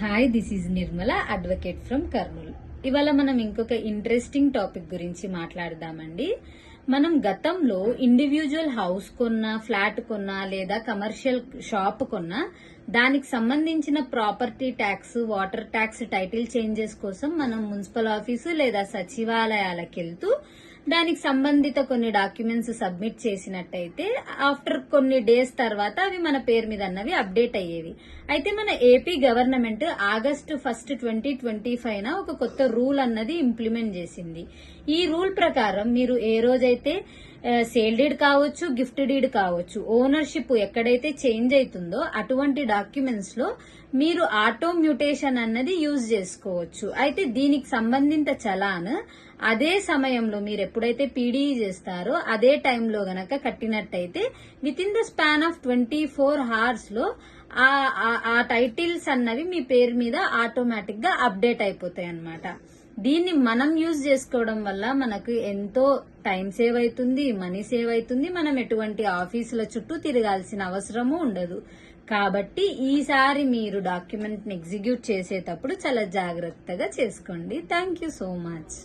Hi, this is Nirmala, advocate from Kurnool. ఇవాళ మనం ఇంకొక ఇంట్రెస్టింగ్ టాపిక్ గురించి మాట్లాడదామండి. మనం గతంలో ఇండివిజువల్ హౌస్ కొన్నా, ఫ్లాట్ కొన్నా లేదా కమర్షియల్ షాప్ కొన్నా దానికి సంబంధించిన property tax, water tax, title changes కోసం మనం మున్సిపల్ ఆఫీసు లేదా సచివాలయాలకు వెళ్తూ దానికి సంబంధిత కొన్ని డాక్యుమెంట్స్ సబ్మిట్ చేసినట్టయితే ఆఫ్టర్ కొన్ని డేస్ తర్వాత అవి మన పేరు మీద అన్నవి అప్డేట్ అయ్యేవి. అయితే మన ఏపీ గవర్నమెంట్ ఆగస్టు 1, 2025 ఒక కొత్త రూల్ అన్నది ఇంప్లిమెంట్ చేసింది. ఈ రూల్ ప్రకారం మీరు ఏ రోజైతే సేల్ డీడ్ కావచ్చు, గిఫ్ట్ డీడ్ కావచ్చు, ఓనర్షిప్ ఎక్కడైతే చేంజ్ అవుతుందో అటువంటి డాక్యుమెంట్స్ లో మీరు ఆటో మ్యూటేషన్ అన్నది యూజ్ చేసుకోవచ్చు. అయితే దీనికి సంబంధిత చలాన్ అదే సమయంలో మీరు ఎప్పుడైతే పీడీఈ చేస్తారో అదే టైంలో గనక కట్టినట్టయితే with in the span of 24 hours లో ఆ టైటిల్స్ అన్నవి మీ పేరు మీద ఆటోమేటిక్ గా అప్డేట్ అయిపోతాయి అన్నమాట. దీన్ని మనం యూజ్ చేసుకోవడం వల్ల మనకు ఎంతో టైం సేవ్ అవుతుంది, మనీ సేవ్ అవుతుంది. మనం ఎటువంటి ఆఫీసుల చుట్టూ తిరగాల్సిన అవసరము ఉండదు. కాబట్టి ఈసారి మీరు డాక్యుమెంట్ ని ఎగ్జిక్యూట్ చేసేటప్పుడు చాలా జాగ్రత్తగా చేసుకోండి. Thank you so much.